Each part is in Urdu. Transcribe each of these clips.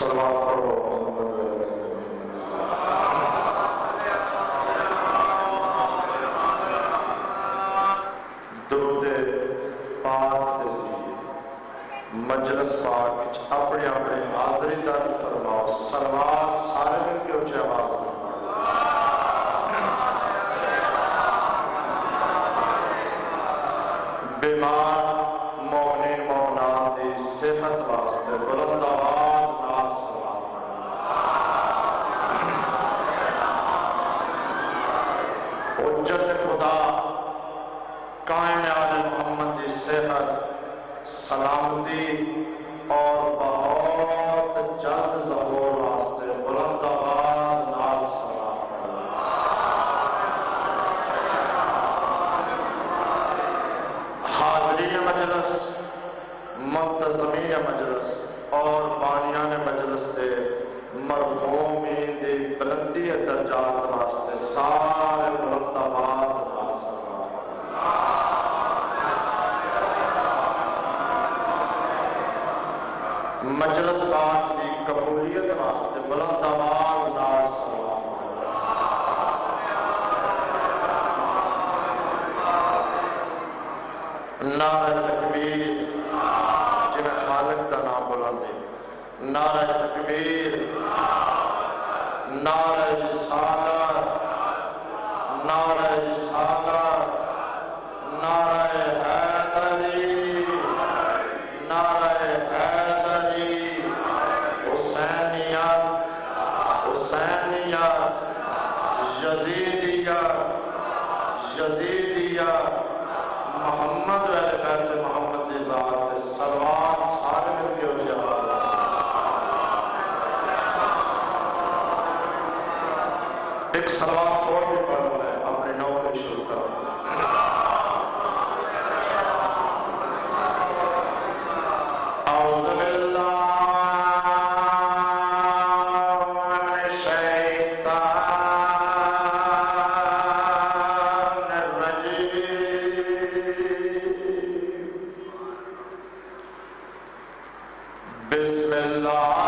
صلوات پڑھو درود پاک تزید مجلس پاک اپنے اپنے حاضری درد فرماؤ صلوات سارے مل کے اونچی آواز میں بیمار مومنین مومنات دی صحت واسطے بلند آواز نال سلام حجت خدا قائم آل محمد دی صحت سلامتی اور بہت جلد ظہور واسطے بلند آواز نال سلام حاضرین مجلس منتظمین مجلس اور بانیان مجلس سے مرحومین دی بلندی درجات واسطے سارے بلند آواز نال سلام مجلس پاک کی قبولیت واسطے بلند آواز نال سلام نعرہ تکبیر جنہیں خالق کا نام بلندے نعرہ تکبیر نعرہ رسالت نعرہ رسالت نعرہ حیدری نعرہ حیدری حسینیت حسینیت یزیدیت یزیدیت محمد ویلے بیت محمد دی ذات صلوات سارے مل کے ہو جائے ایک صلوات اور بھی پڑھو ہے اپنے نو کو شروع کرو اعوذ باللہ من الشیطان الرجیم بسم اللہ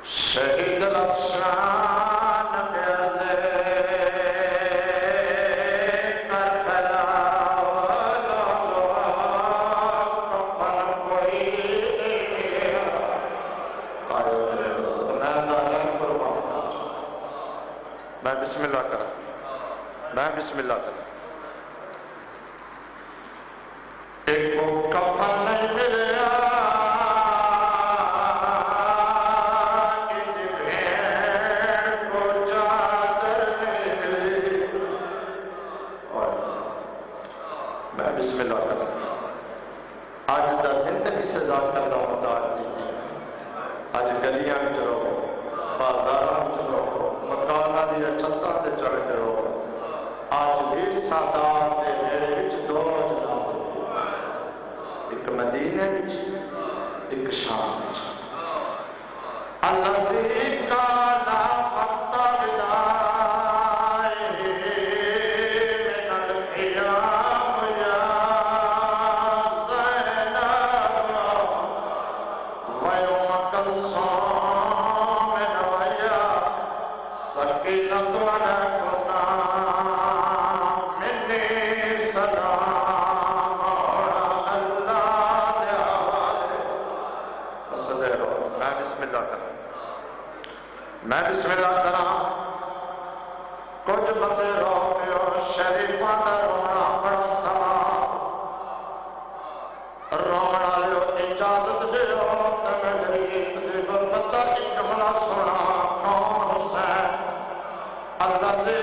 شہید الافشان پیالے کربلا کفن کوئی میں بسم اللہ کرا ایک کو کفن نہیں ملیا بسم اللہ کریں آج دا زندگی سے ذات کرنا محتاج نہیں آج گلیاں چلو بازاراں چلو مکانہ دیا چھتاں تے چڑھ کرو آج بھی سادات دے میرے وچ دو جنازے ایک مدینے وچ ایک شام وچ الذی کان وقت وداعہ من القیام یا زینب ویوم کلثوم نویا سکینۃ علیکما منی سلام اللہ دے حوالے بسدے رہو میں بسم اللہ کروں کچھ بندے رو پیو شریفاں دا رونا بڑا سما رونا لیو اجازت دیو تمہیں غریب دے غربتہ کی جملہ سنا کون حسین اللہ سے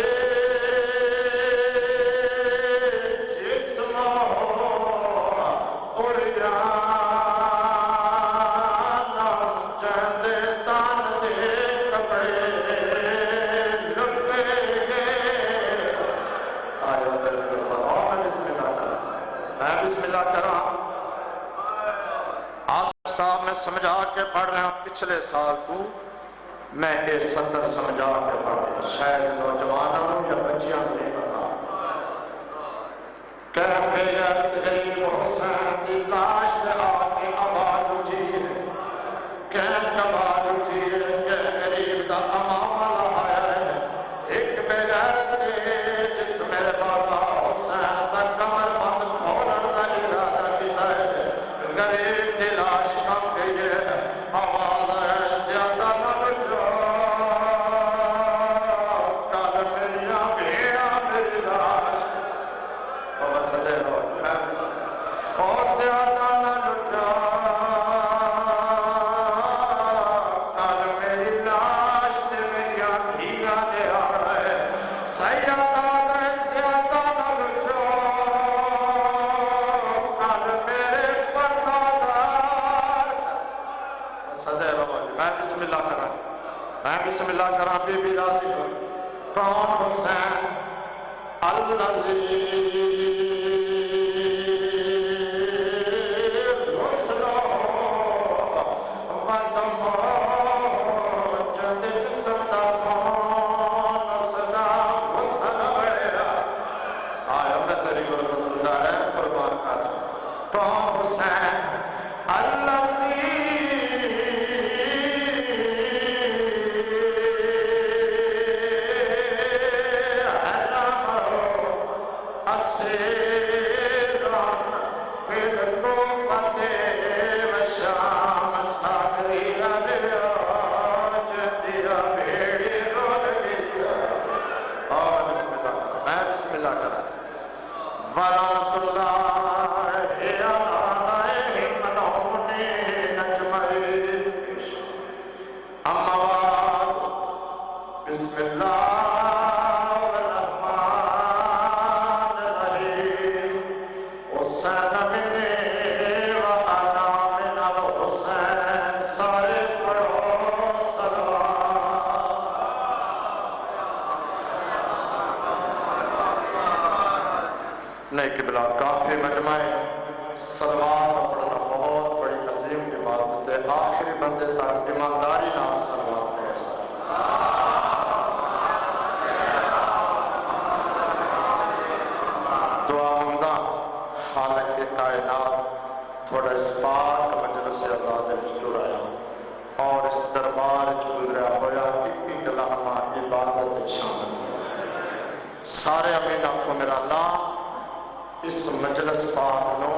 جسم ہو اڑیا سمجھا کے پڑھ رہا ہوں پچھلے سال کو میں یہ سطر سمجھا کے پڑھ رہا ہوں شاید نوجوانوں یا بچیاں نہیں پتا کہ غیرت غریب حسین کی لاش سے آگے آواز اٹھی کہ کبار اٹھی کہ غریب دا امامہ لایا ہے ایک بغیرت کے جس میرے بابا حسین دا کمر بند کھولن دا ارادہ کیتا ہے غریب دی لاش بسم اللہ کرا بی بی راضی ہو کون حسین الذی رسلو ودمو جدد صدقون صدا حسن بڑیا آیا میں تیری گرگردہ ہے قربان کر کون حسین الذی ورحمۃ اللہ علیہم اجمعین اما بعد بسم اللہ الرحمن الرحیم حسین منی و انا من الحسین سارے پڑھو نہیں قبلہ کافی مجمع سلوات پڑھنا بہت بڑی عظیم عبادت ہے آخری بندے تک ایمانداری نہ سلوات ہے دعا مندہ خالق کے کائنات تھوڑا اس پاک مجلس اللہ نے جڑایا اور اس دربار سارے امین آخو میرا اللہ اس مجلس پاک نو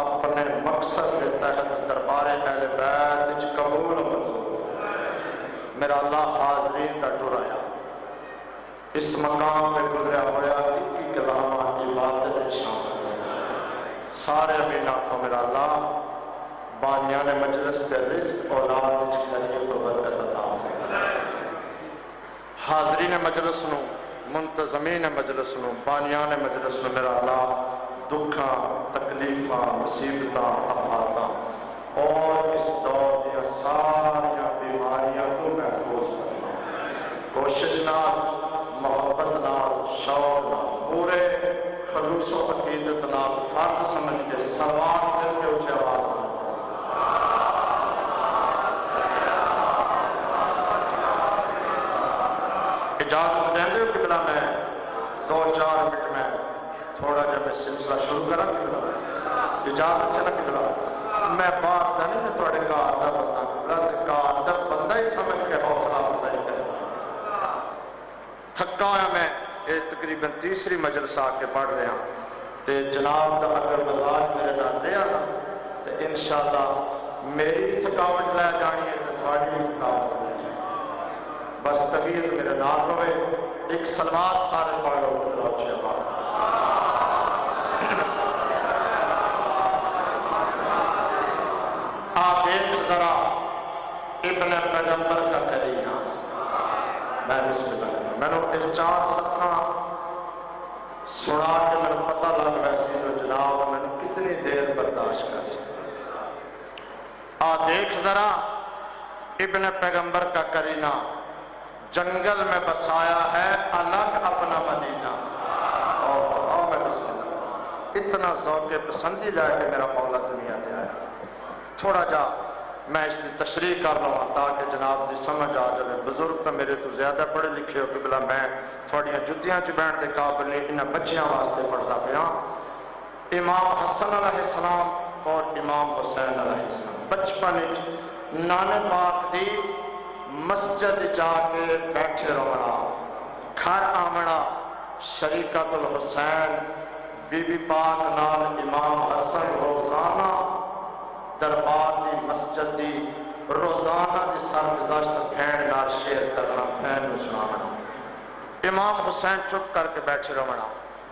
اپنے مقصد کے تحت دربار اہل بیت وچ قبول و منظور میرا اللہ حاضرین کا ٹرایا اس مقام پہ گزریا ہوا کی کلام عبادت شامل سارے امین آخو میرا اللہ بانیان مجلس کے رزق اولاد وچ خیریت و برکت عطا فرمائے حاضرین مجلس نو منتظمین مجلس نو بانیان مجلس نو میرا اللہ دکھاں تکلیفاں مصیبتاں آفاتاں اور اس دور دیا ساری بیماریاں تو محفوظ کرنا کوشش نال محبت نال شوق نال پورے خلوص و عقیدت نال فرض سمجھ کے سلوات کر کے اونچی آواز نال اجازت دیں دے قبلہ میں 2-4 منٹ میں تھوڑا جب میں سلسلہ شروع کرا قبلہ اجازت سے نہ قبلہ میں بات کا نہیں میں تھوڑے کار دا بندہ قبلہ کار دا بندہ ہی سمجھ کے حوصلہ بندہ ہی کرے تھکا ہوا میں تقریباً تیسری مجلس آ کے پڑھ رہا تے جناب دا اگر مزاج میرے نال رہا نا تو انشاءاللہ میری تھکاوٹ لے جانی ہے تو تھوڑی تھکاوٹ لے جانی بس طبیعت میرے نال ہوئے ایک سلوات سارے پڑھ لو اچھے بات آپ دیکھ ذرا ابن پیغمبر کا کرینہ میں بسم اللہ میں نے اس 4 سطح سنا کے میں نے پتہ لگ ویسی تو جناب میں نے کتنی دیر برداشت کر سکتا آپ دیکھ ذرا ابن پیغمبر کا کرینہ جنگل میں بسایا ہے الگ اپنا مدینہ اور میں بسم اللہ اتنا ذوق پسندی لائے کہ میرا مولا دنیا سے آیا تھوڑا جا میں اس کی تشریح کر رہا ہوں تاکہ جناب دی سمجھ آ جائے بزرگ تو میرے تو زیادہ پڑھے لکھے ہو کہ بلا میں تھوڑیاں جتیاں چ بہن کے قابل نہیں انہیں بچیاں واسطے پڑھتا پیا امام حسن علیہ السلام اور امام حسین علیہ السلام بچپن نانے پاک دی مسجد جا کے بیٹھے رہنا گھر آمنا شریکت الحسین بی بی پاک نال امام حسن روزانہ دربار دی مسجد دی روزانہ دی سرگزشت بہن نال شیئر کرنا بہن نو سنانا امام حسین چپ کر کے بیٹھے رہنا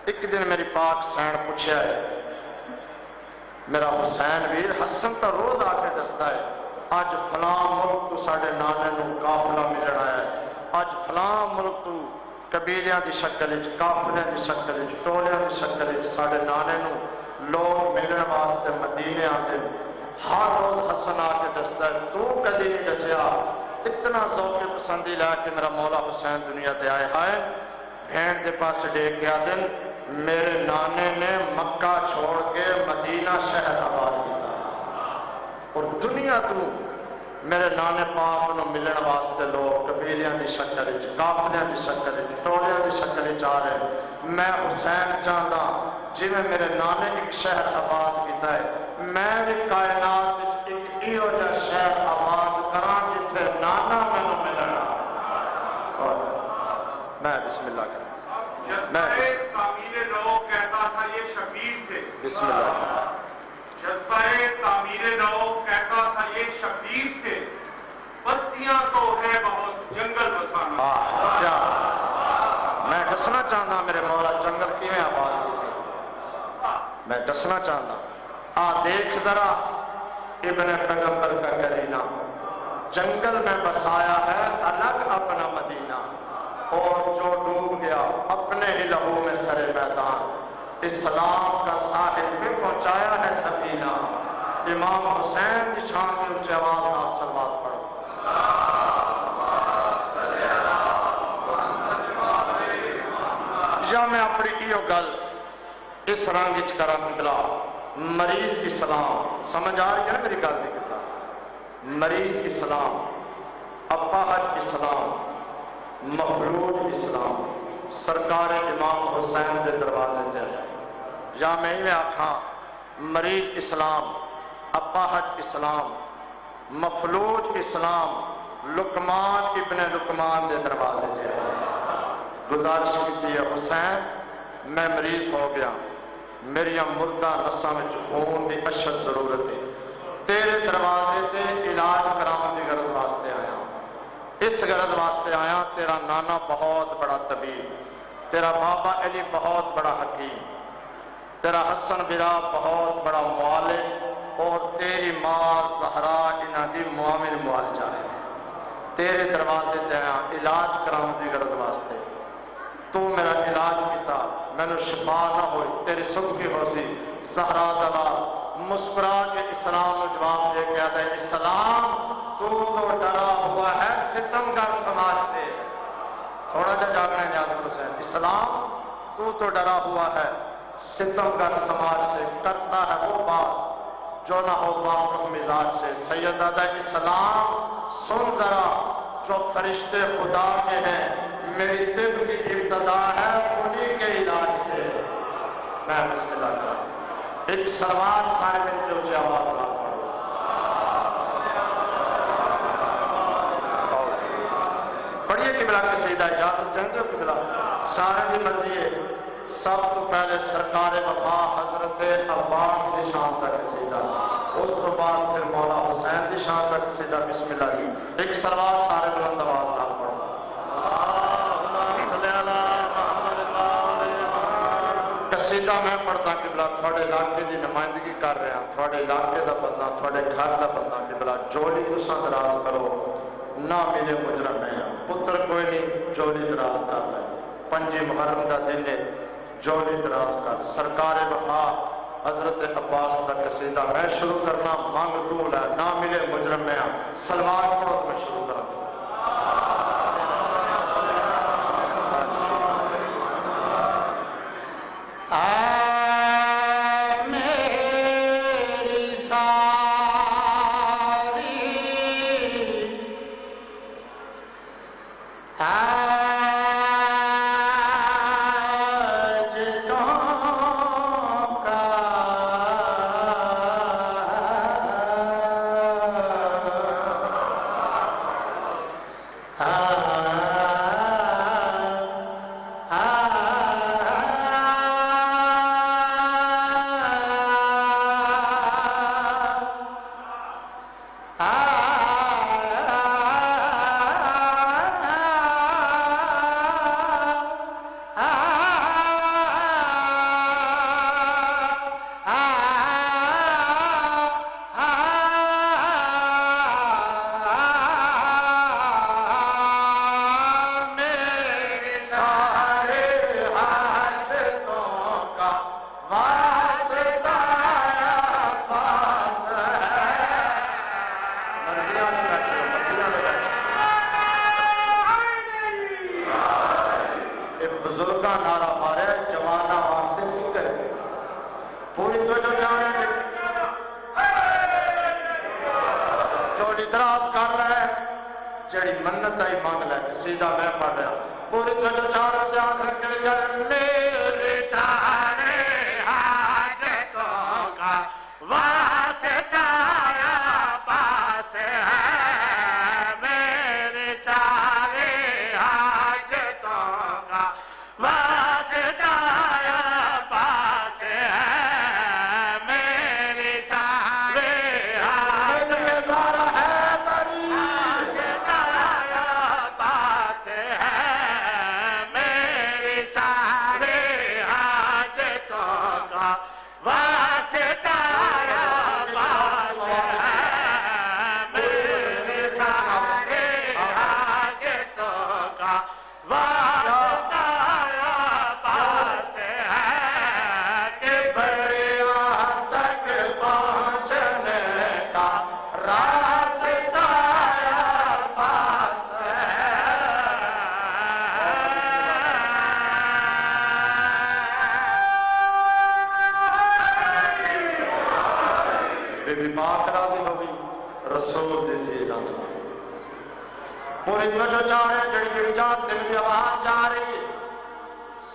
ایک دن میری پاک سین پوچھا ہے میرا حسین ویر حسن تو روز آ کے دستا ہے اج فلاں ملک تو ساڑے نانے نو قافلہ ملن آیا ہے اج فلاں ملک تو قبیلیاں دی شکل وچ قافلیاں دی شکل وچ ٹولیاں دی شکل وچ ساڑے نانے نو لوگ ملن واسطے مدینے آتے ہر روز حسن آ کے دستا ہے تو کدی نہیں دسیا اتنا ذوق پسندی لے کے میرا مولا حسین دنیا تے آئے ہائے بہن دے پاس ڈیک گیا دن میرے نانے نے مکہ چھوڑ کے مدینہ شہر آباد کیا اور دنیا تو میرے نانے پاک نو ملن واسطے لوگ قبیلیاں دی شکل وچ قافلیاں دی شکل وچ ٹولیاں دی شکل وچ آ رہے میں حسین چاہتا جی میں میرے نانے ایک شہر آباد کیتا ہے میں بھی کائنات وچ ایک ایہو جہا شہر آباد کراں جتھے نانا مینوں ملنا اور میں بسم اللہ کروں جذبہ تعمیر نو کہتا تھا یہ شبیر سے بسم اللہ جذبہ تعمیر نو کہتا تھا یہ شبیر سے بستیاں تو ہے بہت جنگل بسانا کیا میں دسنا چاہتا میرے مولا جنگل کیویں آباد ہوتے میں دسنا چاہتا دیکھ ذرا ابن پیغمبر کا کرینہ جنگل میں بسایا ہے الگ اپنا مدینہ اور جو ڈوب گیا اپنے ہی لہو میں سرے میدان اسلام کا ساحل میں پہنچایا ہے سفینہ امام حسین کی شان کے اونچے آواز میں سلوات پڑھو یا میں اپنی ایو گل اس رنگ وچ کراں قبلہ مریض اسلام سمجھ آ رہی ہے نا میری گل کی قبلہ مریض اسلام اپاہج اسلام مفلوج اسلام سرکار امام حسین کے دروازے سے یا میں ہی آکھاں مریض اسلام اپاہج اسلام مفلوج اسلام لقمان ابن لقمان کے دروازے سے گزارش کی ہے حسین میں مریض ہو گیا میری مردہ نساں میں خون کی اشد ضرورت ہے تیرے دروازے تے علاج کراؤن کی غرض واسطے آیا اس غرض واسطے آیا تیرا نانا بہت بڑا طبیب تیرا بابا علی بہت بڑا حکیم تیرا حسن برا بہت بڑا معالج اور تیری ماں زہرا انہاں دی معامل معالجہ ہے تیرے دروازے تے آیا علاج کراؤن کی غرض واسطے تو میرا علاج کیتا میں نے شفا نہ ہوئی تیری سب کی ہو سی زہرا دلا مسکرا کے اسلام کو جواب دے کے آتا ہے اسلام تو ڈرا ہوا ہے ستمگر سماج سے تھوڑا جا جاگنا ہے نیاز حسین اسلام تو ڈرا ہوا ہے ستمگر سماج سے کرتا ہے وہ بات جو نہ ہو باپ مزاج سے سید دادا اسلام سن ذرا جو فرشتے خدا کے ہیں میری طب کی ابتدا ہے انہی کے علاج سے میں بسم اللہ کروں ایک سلوات سارے میں جو اونچی آواز بات پڑھیے قبلہ کا سیدھا اجازت دیں گے قبلہ سارے کی مرضی ہے سب تو پہلے سرکار وفا حضرت عباس کی شان تک سیدھا اس تو بعد پھر مولا حسین کی شان تک سیدھا بسم اللہ کی ایک سلوات سارے بلند آواز نہ پڑھو قصیدہ میں پڑھتا قبلہ تھوڑے علاقے کی نمائندگی کر رہا ہوں تھوڑے علاقے کا بندہ تھوڑے گھر کا بندہ قبلہ جوڑی تساں دراز کرو نہ ملے مجرم ہے پتر کوئی نہیں جوڑی دراز کر لے 5 محرم کا دن ہے جوڑی دراز کر سرکار وفا حضرت عباس کا قصیدہ میں شروع کرنا مانگ طول ہے نہ ملے مجرم میں سلوات پڑھو میں شروع کروں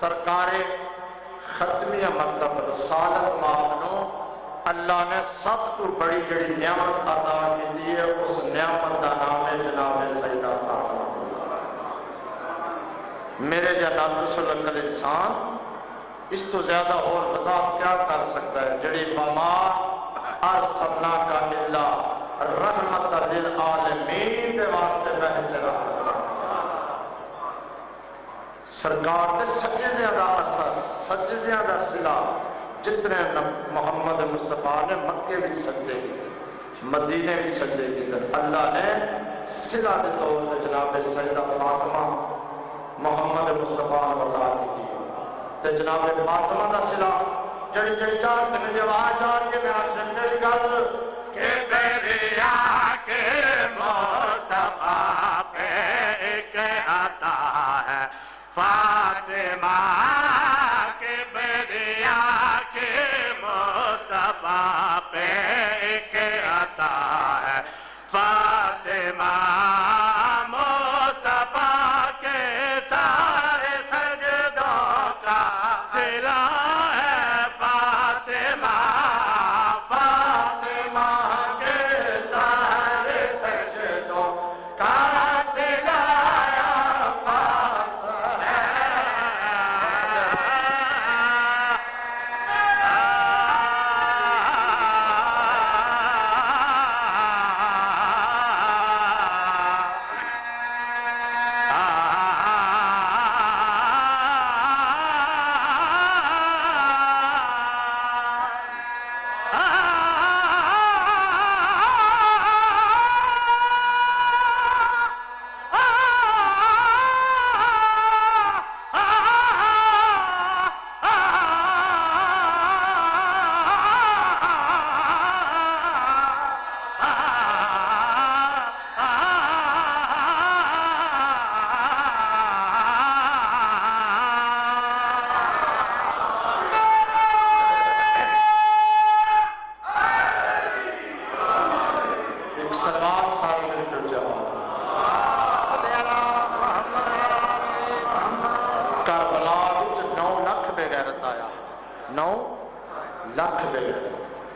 سرکار ختمیہ مطلب رسالت مانو اللہ نے سب تو بڑی جڑی نعمت عطا کی ہے اس نعمت کا نام ہے جناب سیدہ فاطمہ میرے نالخلق الانسان اس تو زیادہ اور وضاحت کیا کر سکتا ہے جڑی وما ارسلناک الا رحمت للعالمین کے واسطے بحث رہا سرکار دے سجدیاں دا اثر سجدیاں دا صلہ جتنے محمد مصطفیٰ نے مکے بھی سجدے کی مدینے بھی سجدے کی اللہ نے صلہ دے طور پہ جناب سیدہ فاطمہ محمد مصطفیٰ نے بتا دی تے جناب فاطمہ دا صلہ جڑی جڑی چار تے میری آواز آ رہی ہے میں آپ جنگل گل کہ دریا کے مصطفیٰ پہ ایک عطا ہے فاطمہ کے بریا کے مصطفیٰ پہ ایک عطا ہے فاطمہ مصطفیٰ کے سارے سجدوں کا صلہ ہے فاطمہ فاطمہ کے سارے سجدوں کا صلہ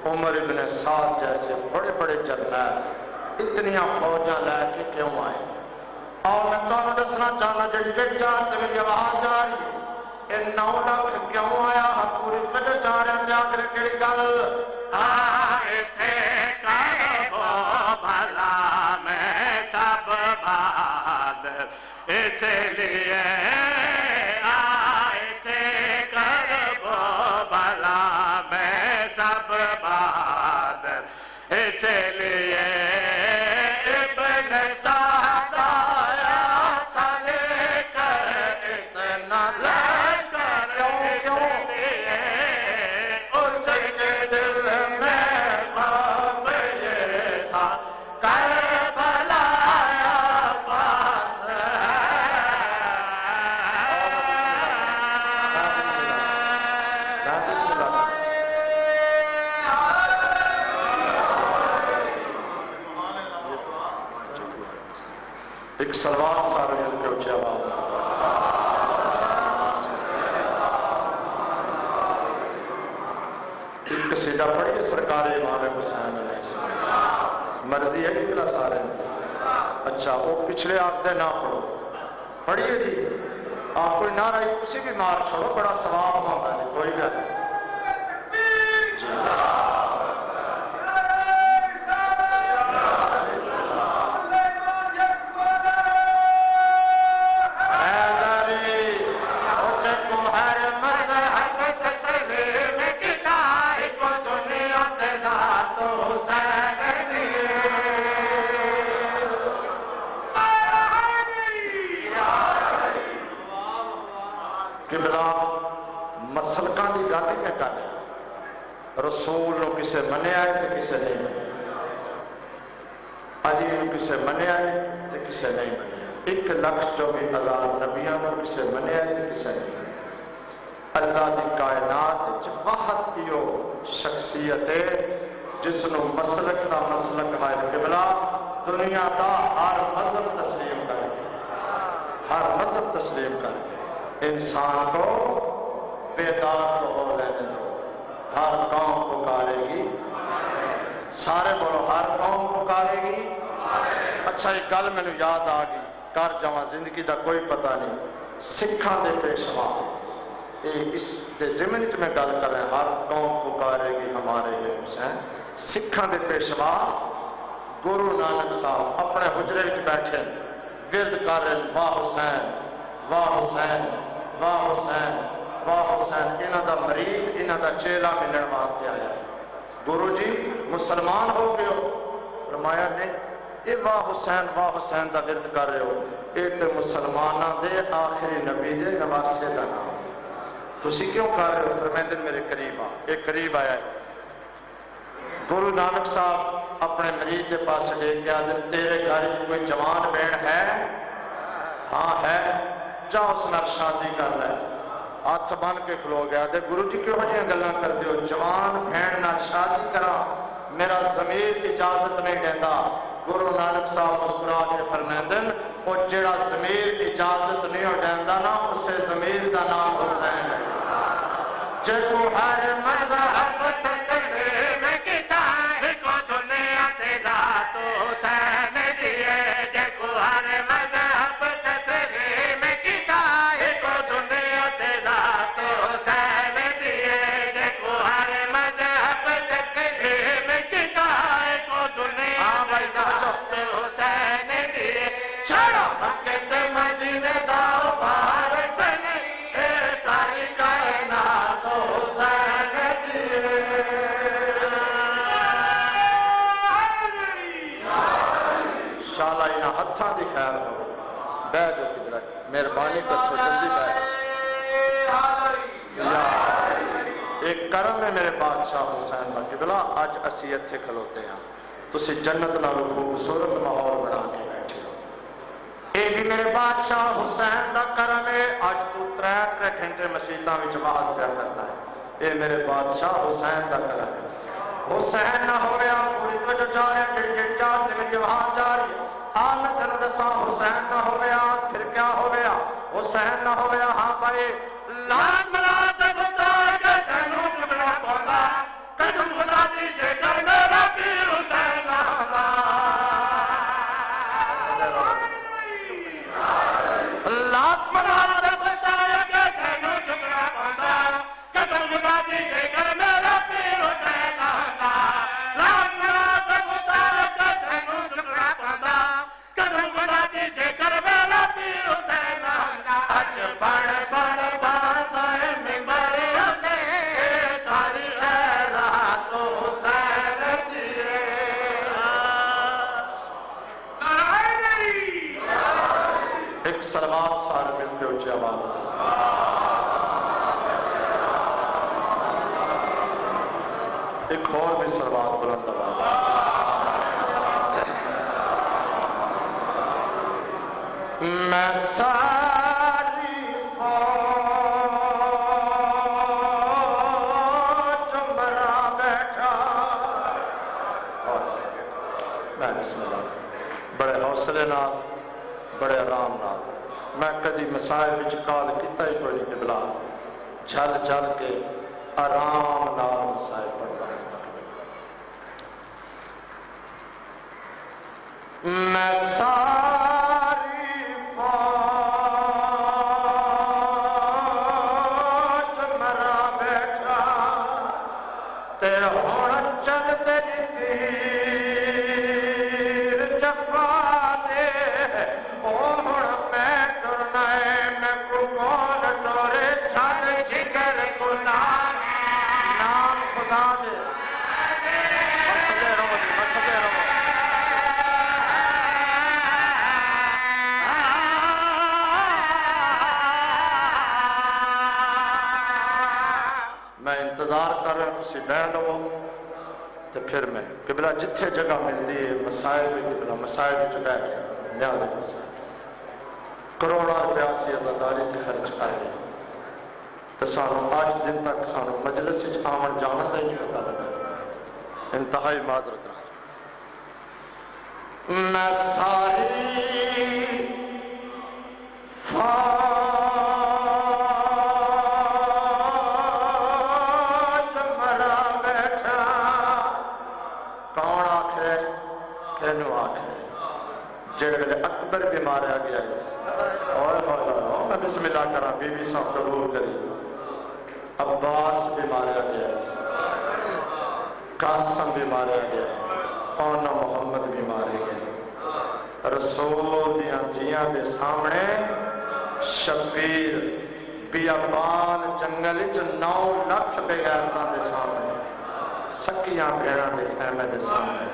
عمر ابن سعد جیسے بڑے بڑے جرنیل اتنیاں فوجاں لے کے کیوں آئے اور میں تمہیں دسنا چاہنا جڑی جڑی جان تے میری آواز جا رہی ہے 9 لاکھ کیوں آیا پوری فجر جا رہے ہیں آخر کہڑی گل آئے تھے کربو بھلا میں سب باد اس لیے آئے تھے کربو بھلا میں سب باد اس لیے ابن سعد آیا تھا لے کر اتنا لشکر اس لیے اس کے دل میں خواب یہ تھا کربلا پاس ایک سلوات سارے مل کے اچھی آواز ایک قصیدہ پڑھیے سرکار امام حسین علیہ السلام مرضی ہے کہ سارے اچھا وہ پچھلے آتے نہ پڑھو پڑھیے جی آپ کوئی نہ رہی کسی بھی مار چھوڑو بڑا ثواب ہوتا ہے کوئی بھی مسلکاں کی گل ہی میں کر رسول نو کسے منیا ہے تو کسے نہیں منیا علی نو کسے منیا ہے تو کسے نہیں منیا 1,24,000 نبیاں نو کسے منیا ہے تو کسے نہیں منیا اللہ کی کائنات واحد کیو شخصیت ہے جس نو مسلک دا مسلک ہے قبلہ دنیا دا ہر مذہب تسلیم کرے ہر مذہب تسلیم کرے انسان کو بیدار تو ہو لینے دو ہر قوم پکارے گی سارے بولو ہر قوم پکارے گی اچھا ایک گل مینوں یاد آ گئی کر جاواں زندگی دا کوئی پتہ نہیں سکھاں دے پیشوا اس دے ضمن چ میں گل کر رہا، ہر قوم پکارے گی ہمارے لیے حسین۔ سکھاں دے پیشوا گرو نانک صاحب اپنے حجرے وچ بیٹھے ورد کر رہے، واہ حسین واہ حسین واہ حسین واہ حسین۔ انہاں دا مرید انہاں دا چیلا ملن واسطے آیا، گرو جی مسلمان ہو گئے ہو؟ فرمایا نہیں، یہ واہ حسین دا ورد کر رہے ہو، یہ تو مسلمانوں دے آخری نبی دے نواسے دا نام، تسی کیوں کر رہے ہو؟ فرمائے میرے قریب آ، یہ قریب آیا ہے۔ گرو نانک صاحب اپنے مرید کے پاس لے کے آدھے، تیرے گھر کوئی جوان بہن ہے؟ ہاں ہے، جا اس نال شادی کر لے۔ ہاتھ بن کے کھلو گیا، دے گرو جی کیوں جی گلاں کرتے ہو؟ جوان بہن نال شادی کرا میرا ضمیر اجازت نہیں دیتا۔ گرو نانک صاحب مسکرا کے فرمائیں، وہ جڑا ضمیر اجازت نہیں ہو دینا نا، اسے ضمیر دا نام حسین ہے۔ جگو ہر مذہب تسلیم کتاب کو دنیا تے ذات حسین دیے، جگو ہر مذہب تسلیم کتاب کو دنیا تے ذات حسین دیے، جگو ہر مذہب تسلیم کتاب کو دنیا تے ذات حسین دیے، چھڑو مکے تے مدینے دا پارس نہیں، اے ساری کائنات حسین دیے۔ شالا انہاں ہتھاں دی خیر ہو، بہ جو کدھر مہربانی کر سو جلدی بہ یا ایک کرم ہے میرے بادشاہ حسین کا قبلہ، اج اسی اتھے کھلوتے ہیں، تسی جنت نالوں خوبصورت ماحول بنا کے بیٹھے ہو، یہ بھی میرے بادشاہ حسین کا کرم ہے۔ اج تو 3 گھنٹے مسیتاں وچ واز پیا کرتا ہے، یہ میرے بادشاہ حسین کا کرم ہے۔ حسین نہ ہویا پوری تو جو جا رہے ہیں 4 دن کے وہاں جا رہی ہے، آل تن دسا حسین نہ ہویا پھر کیا ہویا؟ حسین نہ ہویا ہاں بھائی لان مراد بتا کے تینوں ٹکڑا پوندا، قسم خدا دی جے کر میرا پیر حسین نہ ہوندا۔ لات مراد بتا کے تینوں ٹکڑا پوندا، قسم خدا دی جے کر میرا پیر حسین نہ ہوندا۔ لات مراد بتا کے تینوں ٹکڑا پوندا، قسم خدا دی جے کر میرا پیر حسین نہ ہوندا۔ اج بڑ بڑ بات ہے ممبر تے ساری خیرات حسین دیے۔ ایک سلوات سارے مل کے اونچی آواز میں۔ ایک اور بھی سلوات بلند آواز میں۔ میں ساری فوج مرا بیٹھا، میں بسم اللہ بڑے حوصلے نال بڑے آرام نال، میں کدی مسائل وچ کال کیتا ہی کوئی نہیں قبلہ، جھل جھل کے آرام نال مسائل پڑھتا ہوں۔ میں ساری فوج مرا بیٹھا تے ہن چل تیری تیر جفا دے، او ہن میں ٹرنا ہے میں کو کون ٹورے، چھڈ جگر کو نام خدا دے۔ مسجدے رہو جی، مسجدے رہو۔ میں انتظار کر رہا ہوں، تسی بہ لو تو پھر میں قبلہ جتھے جگہ ملتی ہے مسائل بھی قبلہ مسائل بھی بیٹھ کے نیاز مسائل کروڑا روپیہ سی عزاداری تے خرچ کرے تو سانو آج دن تک سانو مجلس آمن جان کا ہی نہیں پتا لگا، انتہائی معذرت رہا۔ میں ساری فوج مرا بیٹھا، کون آخر ہے؟ کینو آخر جڑے اکبر بھی مارا گیا اور میں بسم اللہ کرا بی بی صاحب قبول کری عباس بھی مارا گیا قاسم بھی مارا گیا اور محمد بھی مارے گئے رسول دیاں جیاں دے سامنے شبیر بیابان جنگل 9 لاکھ بغیرتاں دے سامنے سکیاں بھیڑاں دے خیمے دے سامنے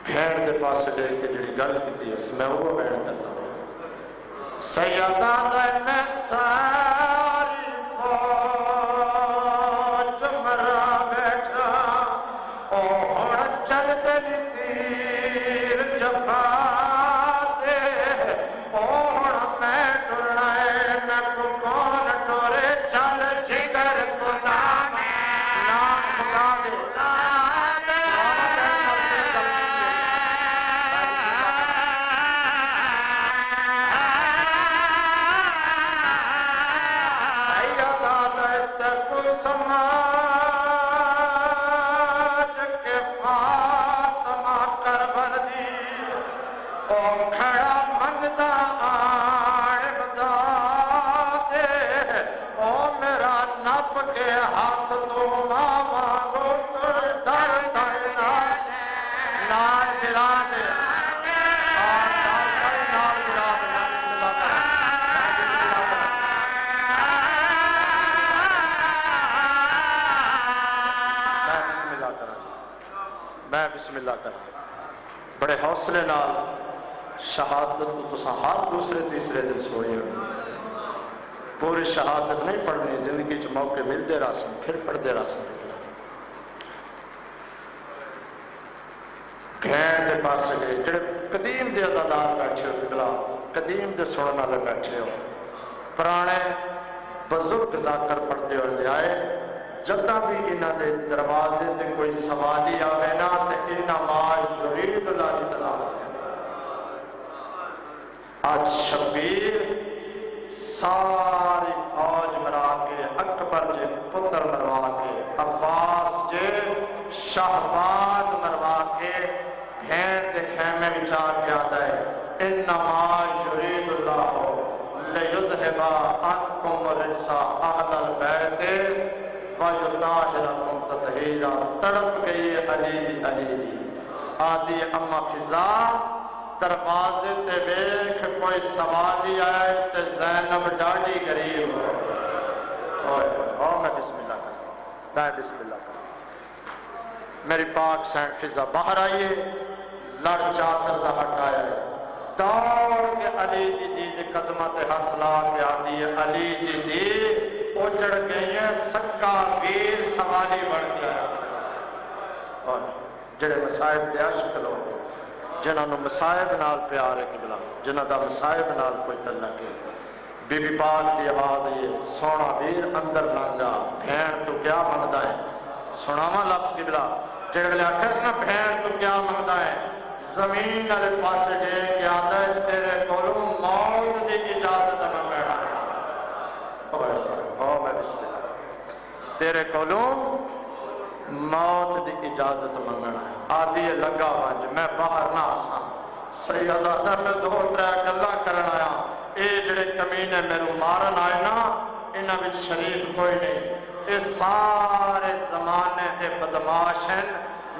بھیڑ دے پاس دے کے جڑی گل کی اس میں وہ بیان کرتا ہوں سیدہ نے ساری فوج مرا بیٹھا او ہن چل دے تیر جفا دے او ہن میں ٹرنا ہے میں کو کون ٹورے چل جگر کو نام خدا دے بسم اللہ کرتے بڑے حوصلے نال شہادت تو ہر دوسرے تیسرے دن سوئی ہو پوری شہادت نہیں پڑھنی زندگی چ موقع ملتے راسن پھر پڑھتے راسن بھین دے پاس گئے جڑے قدیم دے ادادار بیٹھے ہو بگلا قدیم دے سننے والے بیٹھے ہو پرانے بزرگ ذاکر پڑھتے ہو لے آئے جدہ بھی انہاں دے دروازے تے کوئی سوالی آوے نا تے انما یرید اللہ تعالی آج شبیر ساری فوج مرا کے اکبر جے پتر مروا کے عباس جے شہباز مروا کے بھین دے خیمے بچا کے آتا ہے انما یرید اللہ لیذہب عنکم الرجس اہل البیت وَيُطَاهِرَكُمْ تَطْهِيرًا تڑپ گئی علی آدھی اما فضا دروازے تے ویکھ کوئی سوالی آئے تے زینب ڈاڑی غریب میں بسم اللہ کروں میری پاک سین فضا باہر آئیے لڑ چاکر دا ہٹایا ہے دوڑ کے علی جی دے قدمہ تے ہاتھ لا کے آدھی علی جی اجڑ گئی ہیں سکا ویر سوالی بڑھ گیا اور جڑے مسائب دے عاشق لوگ جنہاں نو مسائب نال پیار ہے قبلہ جنہاں دا مسائب نال کوئی تعلق ہے بی بی پاک دی آواز یہ سونا ویر اندر لانگا بھین تو کیا منگدا ہے سناواں لفظ قبلہ جڑے ویلے آکھس نا بھین تو کیا منگدا ہے زمین والے پاسے جے کہ آندا ہے تیرے کولوں موت دی اجازت نہ پینا ہے تیرے کولوں موت دی اجازت منگنا ہے آدھی لگا وانج میں باہر نہ آسا سیدہ در میں 2-3 گلاں کرن آیا اے جڑے کمینے میرے مارن آئے نا انہاں وچ شریف کوئی نہیں اے سارے زمانے دے بدماش ہیں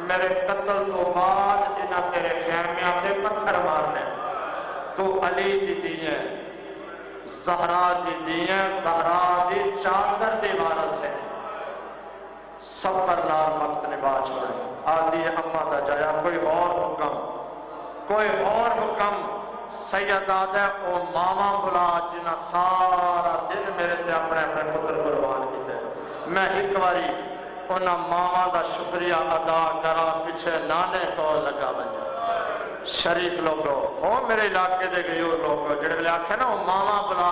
میرے قتل تو بعد انہاں تیرے خیمیاں تے پتھر مارنے تو علی دی ہے زہرا دی ہے زہرا دی چادر دی وارث ہے سفر نال وقت نبا چھوڑے آدھی اما دا جایا کوئی اور حکم سید آدھے او ماما بلا جنہ سارا دن میرے تے اپنے پتر قربان کیتے میں ایک باری انہاں ماما دا شکریہ ادا کرا پیچھے نانے کو لگا بنجا شریف لوگو او میرے علاقے دے گئیور لوگو جڑے بلے آکھے نا او ماما بلا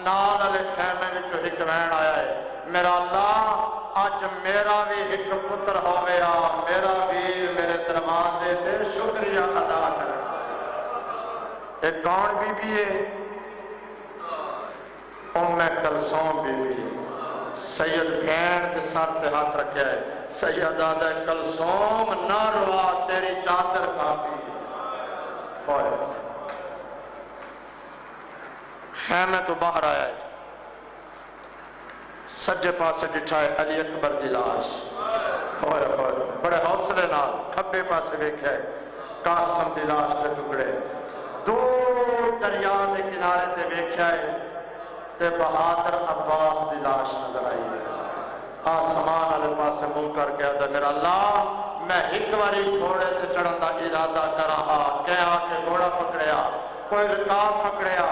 نال علی خیمے وچوں ایک وین آیا ہے میرا اللہ اج میرا بھی ایک پتر ہویا میرا بھی میرے دروازے تے شکریہ ادا کرنا ایک کون بی بی ہے ام کلثوم بی بی سید بھین کے سر تے ہاتھ رکھا ہے سید آدھا کلثوم نہ روا تیری چادر کافی ہوئے خیمے تو باہر آیا ہے، سجے پاسے ڈٹھا ہے علی اکبر دی لاش، ہوئے ہوئے بڑے حوصلے نال کھبے پاسے ویکھیا ہے قاسم دی لاش دے ٹکڑے، دور دریا دے کنارے تے ویکھیا ہے تے بہادر عباس دی لاش نظر آئی ہے۔ آسمان والے پاسے منہ کر کے آدھا میرا اللہ میں ایک باری گھوڑے تے چڑھن دا ارادہ کراں، کہ آ کے گھوڑا پکڑیا، کوئی رکاب پکڑیا،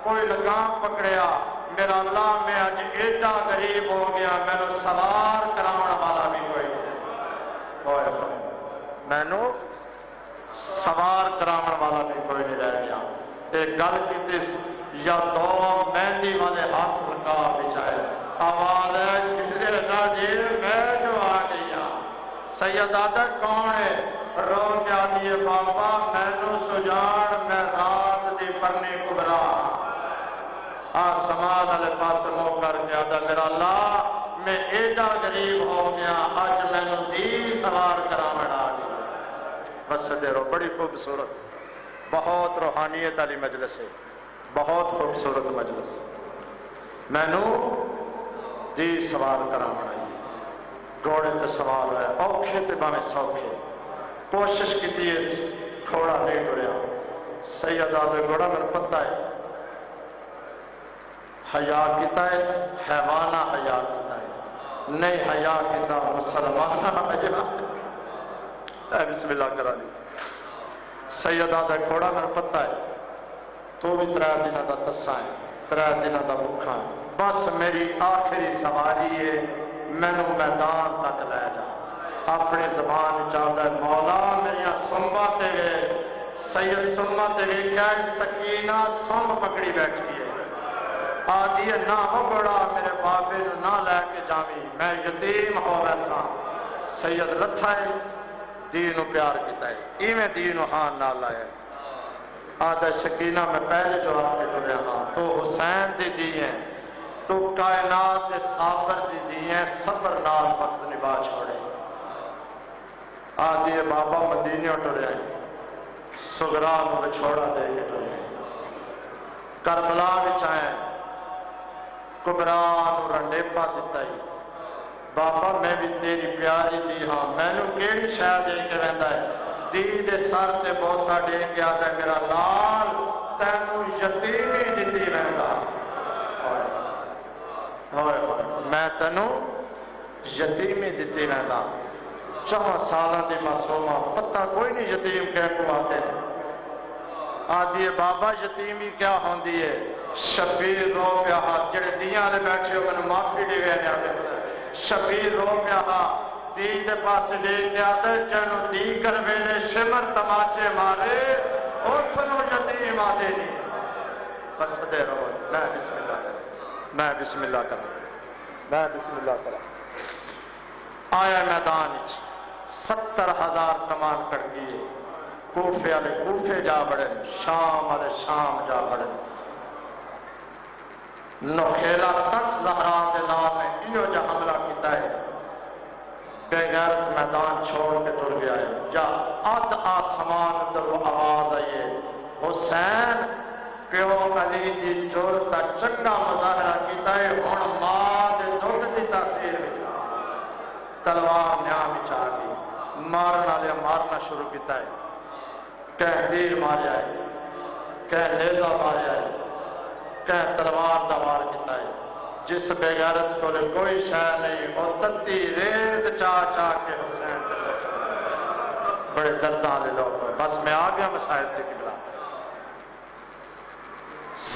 کوئی لگام پکڑیا، میرا اللہ میں اج ایڈا غریب ہو گیا مینو سوار کراؤن والا بھی کوئی نہیں، مینو سوار کراؤن والا بھی کوئی نہیں رہ گیا۔ ایک گل کی یا دو مہندی والے ہاتھ رکاب بچائے، آواز ہے کسے نہ جی میں جو آ گیا، سید آدھا کون ہے؟ رو کے آدھی بابا مینو سجاڑ میں رات دی پرنی کبرا، آسمان والے پاس منہ کر کے آدھا میرا اللہ میں ایڈا غریب ہو گیا اج مینو دی سوار کراون آ گیا۔ بس دیرو بڑی خوبصورت بہت روحانیت والی مجلس ہے، بہت خوبصورت مجلس، مینو دی سوار کراون آئی، گھوڑے تے سوار ہے، اوکھے تے باویں سوکھے، کوشش کی گھوڑا نہیں ٹریا، سید آدھے گھوڑا میں پتہ ہے حیا کیتا ہے، حیوانہ حیا کیتا ہے، نہیں حیا کیتا مسلمانہ حیا، اے بسم اللہ کرا لی، سید آدھا گھوڑا میں پتہ ہے تو بھی 3 دنوں کا تسا ہے، 3 دنوں کا بھوکا ہے، بس میری آخری سواری ہے، مینو میدان تک لے جا، اپنی زبان چاہتا ہے مولا میری سنبا تے گئے، سید سنبا تے گئے کیا سکینہ سنب پکڑی بیٹھی ہے، آدھی ہے نہ ہو بڑا میرے بابے نو نہ لے کے جاوی میں یتیم ہو ویسا، سید لتھا ہے دین پیار کیتا ہے، ایویں دین ہاں نہ لایا ہے، آدھا سکینہ میں پہلے جو آپ کے ٹریا ہاں تو حسین دی دی ہیں، تو کائنات دے صابر دی دی ہیں، صبر نال وقت نبا چھوڑے، آدھی ہے بابا مدینہ ٹریا ہیں، سغرا نو بچھوڑا دے کے ٹریا ہیں، کربلا وچ آئے کبرا نو رنڈیپا دیتا ہی، بابا میں بھی تیری پیاری دی ہاں، میں نو کیڑی شاہ دے کے رہندا ہے، دی دے سر تے بوسا دے کے آتا ہے میرا لال تینو یتیمی دیتی رہندا، میں تینو یتیمی دیتی رہندا، 4 سالہ دی معصومہ پتہ کوئی نہیں یتیم کہہ کو آتے ہیں، آدھی ہے بابا یتیمی کیا ہوندی ہے، شبیر رو پیا ہاتھ جڑے دیاں لے بیٹھے ہو میں معافی دے گئے ہیں، شبیر رو پیا ہاتھ دی دے پاس دے کے آدھے جنو دی کر ویلے شمر تماچے مارے اور سنو یتیم آدھے نہیں، بس دے رو میں بسم اللہ کرا، میں بسم اللہ کرا، میں بسم اللہ کرا، آیا میدان 70,000 کمان کر گئے، کوفے والے کوفے جا بڑے، شام والے شام جا بڑے، نوکھیلا تک زہرا کے نام میں انہوں جا حملہ کیتا ہے، بے غیرت میدان چھوڑ کے ٹر گیا ہے، جا اد آسمان در وہ آواز آئیے حسین پیو علی دی چور کا چنگا مظاہرہ کیتا ہے، ہن ماں دے دکھ دی تاثیر تلوار نیاں بچا دی، مارنا لیا مارنا شروع کیتا ہے، کہہ تیر ماریا ہے، کہہ نیزہ ماریا ہے، کہہ تلوار دا وار کیتا ہے، جس بے غیرت کو لے کوئی شے نہیں، اور تتی ریت چاہ کے حسین تے سچ بڑے درداں لے لوگ، بس میں آ گیا مسائل تے قبلہ،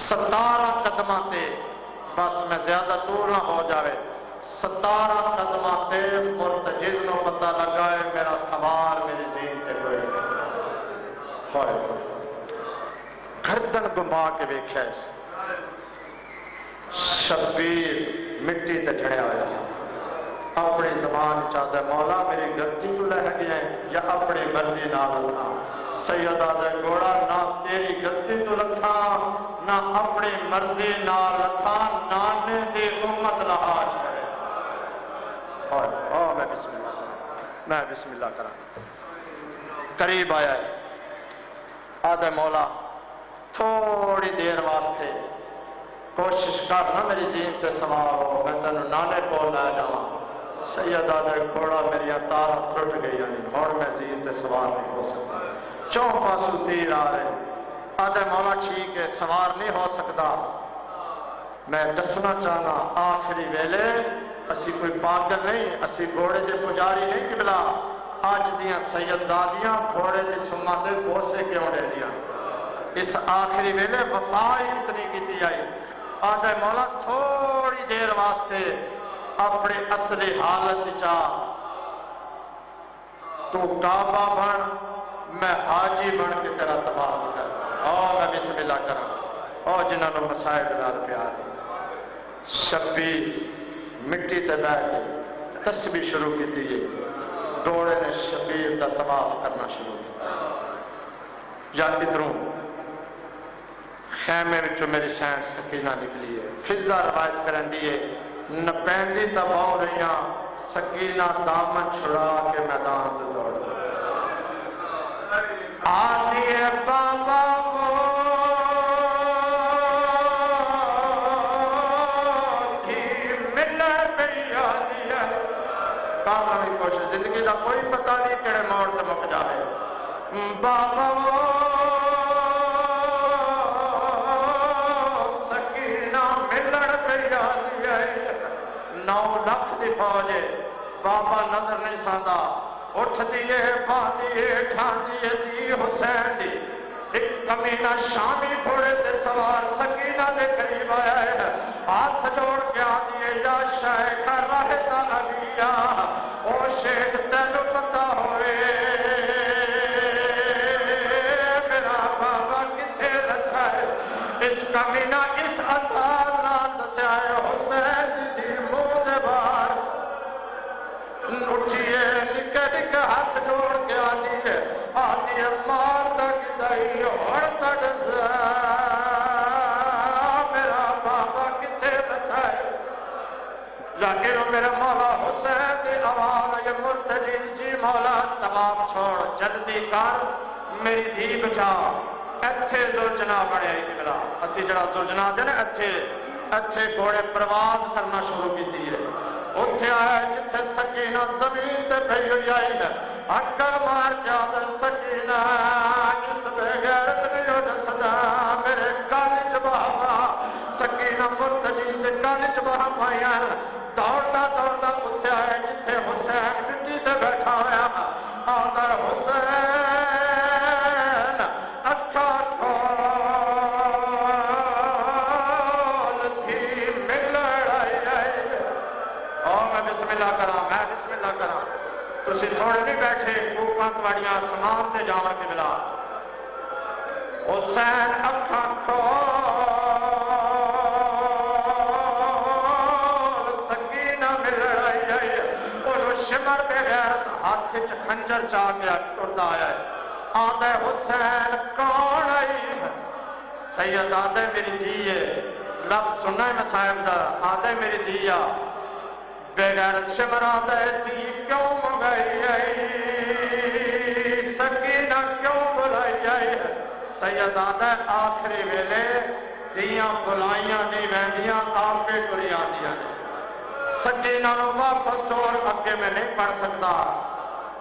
17 قدمہ تے، بس میں زیادہ دور نہ ہو جاوے، 17 قدمہ تے مرتجز نو پتہ لگا ہے میرا سوار میری زین تے کوئی ہوئے، گردن گما کے ویکھیا اس شبیر مٹی تے ٹھڑیا ہوا، اپنی زبان چاہتا ہے مولا میری غلطی تو لہ گیا ہے یا اپنی مرضی نہ لکھا، سید آدھے گوڑا نہ تیری غلطی تو لکھا نہ اپنی مرضی نہ لکھا، نانے دی امت لحاظ کرے، اور میں بسم اللہ کرا، میں بسم اللہ کرا، قریب آیا ہے آدھے مولا تھوڑی دیر واسطے کوشش کر نہ میری زین تے سوار ہو، میں تینوں نانے کو لے جاواں۔ سید آدھے گھوڑا میری تارا ٹوٹ گئی، ہن میں زین تے سوار نہیں ہو سکتا، چوں پاسوں تیر آ رہے۔ آدھے مولا ٹھیک ہے سوار نہیں ہو سکتا، میں دسنا چاہنا آخری ویلے اسی کوئی پاگل نہیں، اسی گھوڑے دے پجاری نہیں قبلہ، اج دیاں سیدادیاں گھوڑے دی سما دے بوسے کیوں دے دیاں؟ اس آخری ویلے وفا ہی اتنی کیتی آئی۔ آدھے مولا تھوڑی دیر واسطے اپنے اصلی حالت چاہ تو کعبہ بن، میں حاجی بن کے تیرا تباہ کر، میں بسم اللہ کرا جنہوں نے مسائل نال پیار شبیر مٹی تے بیٹھ کے تسبیح شروع کی تھی، ڈوڑے نے شبیر کا طواف کرنا شروع کیا۔ یا ادھروں خیمے وچوں میری سین سکینہ نکلی ہے، فضا روایت کرن دیے نپیندی تباہ رہیاں، سکینہ دامن چھڑا کے میدان سے دوڑ آتی ہے بابا کوشش زندگی کا کوئی پتہ نہیں کہڑے موڑ سے مک جائے۔ بابا سکینہ ملن پہ آتی ہے، 9 لاکھ دی فوج ہے، بابا نظر نہیں ساندا، اٹھ دیے باندھیے ٹھانجیے دی حسین دی، ایک کمینہ شامی گھوڑے سے سوار سکینہ دے قریب آیا ہے، ہاتھ جوڑ کے آدھیے یا شیخ رہتا علیہ، او شیخ تینوں پتہ ہوئے میرا بابا کسے رکھا ہے؟ اس کمینہ اس انداز رات سے آئے حسین دی منہ دے باہر اٹھیے نکے نکے ہاتھ جوڑ کے آدھیے مار تک دائی ہڑ تک میرا بابا کتے بتا ہے؟ لیکن میرا مولا حسین دی آواز یہ مرتجی جی مولا تمام چھوڑ جلدی کر میری دھی بچا۔ ایتھے زلجنا بڑے آئی بلا اسی جڑا زلجنا دے نا ایتھے گھوڑے پرواز کرنا شروع کی دیئے، اتھے آئے جتھے سکینہ زمین تے پہی ہوئی آئی ہے، اکر مار کیا در سکینہ جس بے غیرت نہیں ہو جسدا میرے کالج بابا سکینہ مرتجی سے کالج بابا آئین دوڑتا دوڑتا اتھے آئے جتھے حسین مٹی سے بیٹھا ہویا آدھر حسین اکھا کھول تھی مل آئی میں بسم اللہ کرا تسی تھوڑے نہیں بیٹھے کوپاں تواڑیاں سمان دے جاواں کے بلا حسین اکھا کھول سکینہ مل آئی انہوں شمر بے غیرت ہاتھ خنجر چاہ کے ٹرتا آیا ہے آدھے حسین کون آئی ہے؟ سید آدھے میری دیئے لفظ سننا ہے میں صاحب دا آدھے میری دیئے بے غیرت شمر آدھے دی کیوں منگائی آئی سکینہ کیوں بلائی آئی ہے؟ سید آدھے آخری ویلے دیاں بلائیاں نہیں ویندیاں آپ کے کریاں دیاں سکینہ نو واپس اور اگے میں نہیں پڑھ سکتا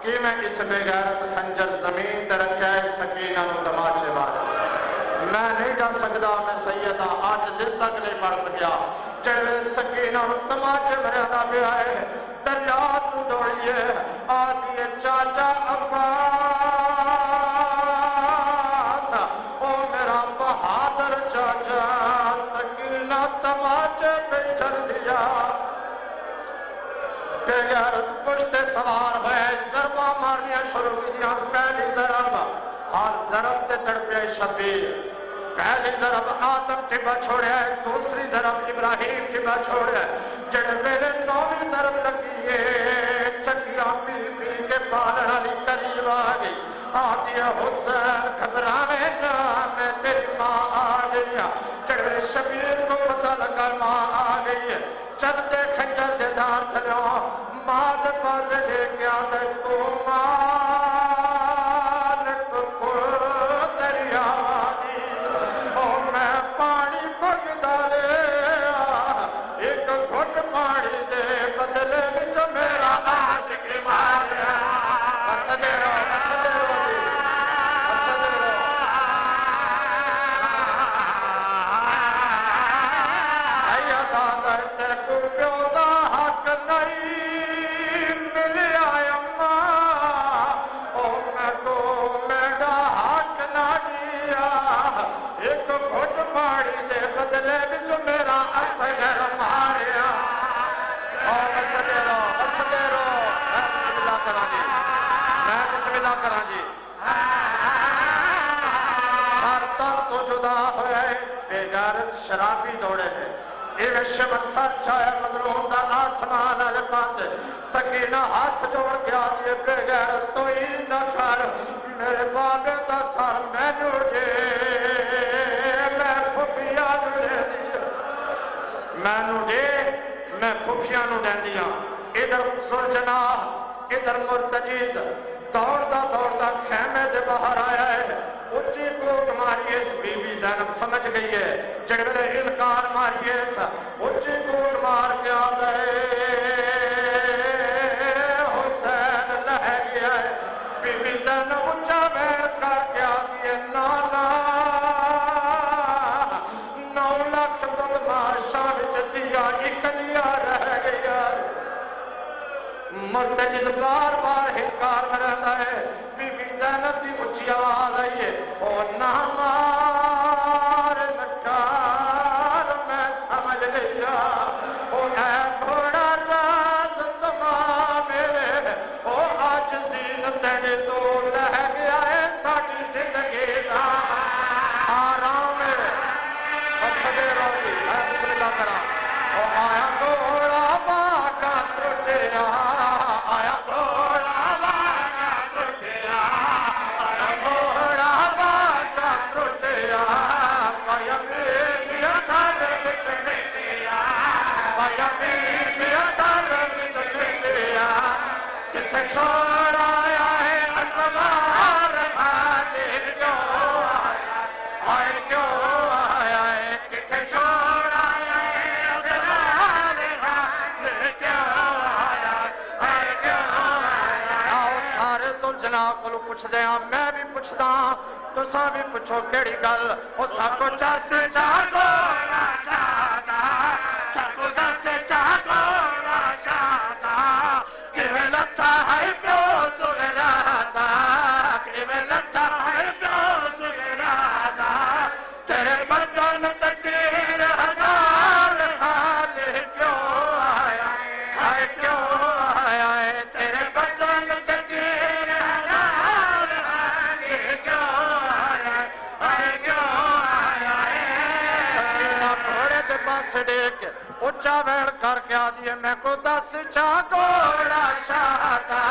کہ میں اس بے غیرت خنجر زمین تے رکھا ہے سکینہ نو تماچے مارے میں نہیں جا سکتا میں سیدہ آج دل تک نہیں پڑھ سکیا چلے سکینہ نو تماچے مریادہ پہ آئے دریا تو دوڑیے آدھیے چاچا عباس او میرا بہادر چاچا سکینہ تماچے پہ چل دیا بے غیرت پشتے سوار ہوئے ضربہ مارنیاں شروع کیا پہلی ضرب ہر ضرب تے تڑپے شبیر پہلی ضرب آدم ٹبا چھوڑے دوسری ضرب ابراہیم ٹبا چھوڑے جڑے میرے 9ویں ضرب لگیے چکیاں پی پی کے پالن علی قریب آ گئی آدھی حسین گھبرانے نہ میں تیری ماں آ گئی جڑے شبیر کو پتہ لگا ماں آ گئی چلتے خنجر دے دار چلو ماں دے پاس لے کے آدھے تو مالک کو دریا پاڑی دے بدلے وچ میرا اصغر ماریا اور بسدے رہو میں بسم اللہ کراں جی ہر تن تو جدا ہوئے بے غیرت شرابی دوڑے ہیں یہ شمن سر چھایا مظلوم دا آسمان والے پاس سکینہ ہاتھ جوڑ کے آتی بے غیرت تو ہی نہ کر میرے بابے دا سر میں نوڑے میں پھپیا نوڑے میں نوڑے میں پھپیا نوڑے دیا ادھر سرجنا ادھر مرتجیز دوڑتا خیمے دے باہر آیا ہے اچھی کوٹ ماری اس بی بی زینب سمجھ گئی ہے جڑے انکار ماری اس اچھی کوٹ مار کے آ گئے حسین لہ گیا ہے بی بی زینب اچھا بیٹھ کر کے آتی ہے نانا 9 لاکھ بدماشاں وچ دیا اکلیا رہ گیا مرتجد بار انکار میں رہتا ہے بی بی زینب کی اچھی آواز آئی ہے او نہ مار نکار میں سمجھ لیا او اے گھوڑا راز تمام او آج زینت تیرے تو رہ گیا ہے ساڑی زندگی دا آرام بسدے روی میں بسم اللہ کرا او آیا گھوڑا باقا ترٹیا پوچھتے ہیں میں بھی پوچھتا تساں بھی پوچھو کیڑی گل وہ سب کو چس چاہتا کیویں لتا ہے پیو سگراتا کیویں لتا ہے پیو سگراتا تیرے بدن تقدیر ہزار حال کیوں آیا ہے کیوں آیا ہے تیرے بدن تقدیر ہزار حال کیوں آیا ہے کیوں آیا ہے سکینہ گھوڑے دے پاس ڈیک اچھا بیڑ کر کے آدھی ہے میں کو 10 چا گھوڑا شاہدہ